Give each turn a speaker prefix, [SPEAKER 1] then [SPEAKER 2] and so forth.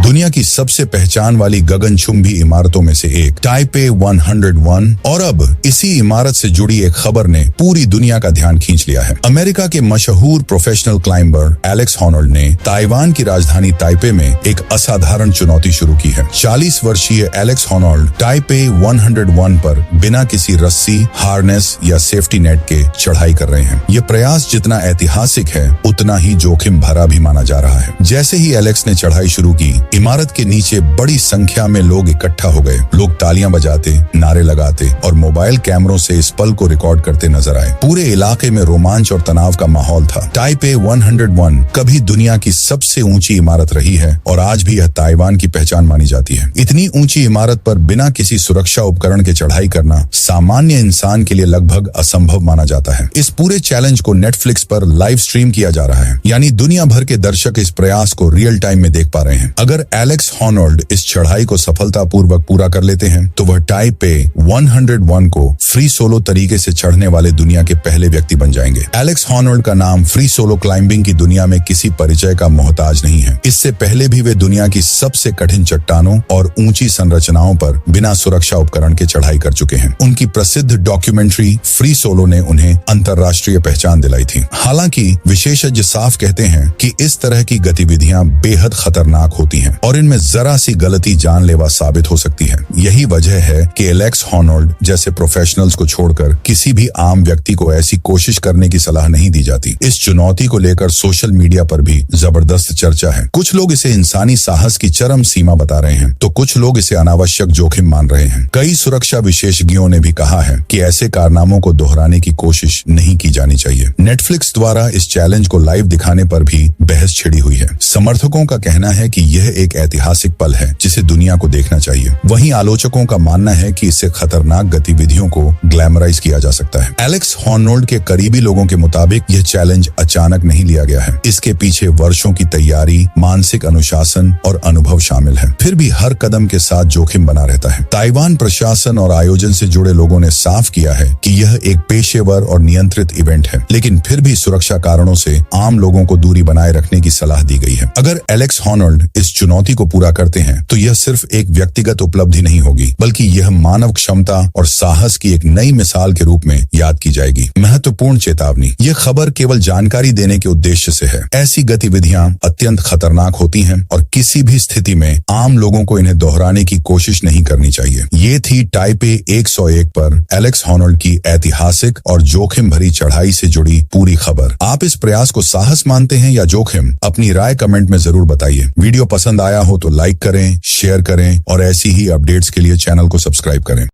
[SPEAKER 1] दुनिया की सबसे पहचान वाली गगनचुंबी इमारतों में से एक टाइपे 101। और अब इसी इमारत से जुड़ी एक खबर ने पूरी दुनिया का ध्यान खींच लिया है। अमेरिका के मशहूर प्रोफेशनल क्लाइंबर एलेक्स हॉनोल्ड ने ताइवान की राजधानी ताइपे में एक असाधारण चुनौती शुरू की है। 40 वर्षीय एलेक्स हॉनोल्ड टाइपे 101 पर बिना किसी रस्सी, हार्नेस या सेफ्टी नेट के चढ़ाई कर रहे हैं। ये प्रयास जितना ऐतिहासिक है उतना ही जोखिम भरा भी माना जा रहा है। जैसे ही एलेक्स ने चढ़ाई शुरू की, इमारत के नीचे बड़ी संख्या में लोग इकट्ठा हो गए। लोग तालियां बजाते, नारे लगाते और मोबाइल कैमरों से इस पल को रिकॉर्ड करते नजर आए। पूरे इलाके में रोमांच और तनाव का माहौल था। टाइपे 101 कभी दुनिया की सबसे ऊंची इमारत रही है और आज भी यह ताइवान की पहचान मानी जाती है। इतनी ऊंची इमारत पर बिना किसी सुरक्षा उपकरण के चढ़ाई करना सामान्य इंसान के लिए लगभग असंभव माना जाता है। इस पूरे चैलेंज को नेटफ्लिक्स पर लाइव स्ट्रीम किया जा रहा है, यानी दुनिया भर के दर्शक इस प्रयास को रियल टाइम में देख पा रहे हैं। अगर एलेक्स हॉनोल्ड इस चढ़ाई को सफलतापूर्वक पूरा कर लेते हैं तो वह टाइपे 101 को फ्री सोलो तरीके से चढ़ने वाले दुनिया के पहले व्यक्ति बन जाएंगे। एलेक्स हॉनोल्ड का नाम फ्री सोलो क्लाइंबिंग की दुनिया में किसी परिचय का मोहताज नहीं है। इससे पहले भी वे दुनिया की सबसे कठिन चट्टानों और ऊंची संरचनाओं पर बिना सुरक्षा उपकरण के चढ़ाई कर चुके हैं। उनकी प्रसिद्ध डॉक्यूमेंट्री फ्री सोलो ने उन्हें अंतर्राष्ट्रीय पहचान दिलाई थी। हालांकि विशेषज्ञ साफ कहते हैं कि इस तरह की गतिविधियां बेहद खतरनाक होती हैं और इनमें जरा सी गलती जानलेवा साबित हो सकती है। यही वजह है कि एलेक्स हॉनोल्ड जैसे प्रोफेशनल्स को छोड़कर किसी भी आम व्यक्ति को ऐसी कोशिश करने की सलाह नहीं दी जाती। इस चुनौती को लेकर सोशल मीडिया पर भी जबरदस्त चर्चा है। कुछ लोग इसे इंसानी साहस की चरम सीमा बता रहे हैं तो कुछ लोग इसे अनावश्यक जोखिम मान रहे हैं। कई सुरक्षा विशेषज्ञों ने भी कहा है कि ऐसे कारनामों को दोहराने की कोशिश नहीं की जानी चाहिए। नेटफ्लिक्स द्वारा इस चैलेंज को लाइव दिखाने पर भी बहस छिड़ी हुई है। समर्थकों का कहना है कि यह एक ऐतिहासिक पल है जिसे दुनिया को देखना चाहिए। वहीं आलोचकों का मानना है कि इससे खतरनाक गतिविधियों को ग्लैमराइज किया जा सकता है। एलेक्स हॉनोल्ड के करीबी लोगों के मुताबिक यह चैलेंज अचानक नहीं लिया गया है। इसके पीछे वर्षों की तैयारी, मानसिक अनुशासन और अनुभव शामिल है। फिर भी हर कदम के साथ जोखिम बना रहता है। ताइवान प्रशासन और आयोजन से जुड़े लोगों ने साफ किया है कि यह एक पेशेवर और नियंत्रित इवेंट है, लेकिन फिर भी सुरक्षा कारणों से आम लोगों को दूरी बनाए रखने की सलाह दी गई है। अगर एलेक्स हॉनोल्ड इस चुनौती को पूरा करते हैं तो यह सिर्फ एक व्यक्तिगत उपलब्धि नहीं होगी, बल्कि यह मानव क्षमता और साहस की एक नई मिसाल के रूप में याद की जाएगी। महत्वपूर्ण चेतावनी, यह खबर केवल जानकारी देने के उद्देश्य से है। ऐसी गतिविधियां अत्यंत खतरनाक होती हैं और किसी भी स्थिति में आम लोगों को इन्हें दोहराने की कोशिश नहीं करनी चाहिए। ये थी टाइपे 101 पर एलेक्स हॉनोल्ड की ऐतिहासिक और जोखिम भरी चढ़ाई से जुड़ी पूरी खबर। आप इस प्रयास को साहस मानते हैं या जोखिम? अपनी राय कमेंट में जरूर बताइए। वीडियो पसंद आया हो तो लाइक करें, शेयर करें और ऐसी ही अपडेट्स के लिए चैनल को सब्सक्राइब करें।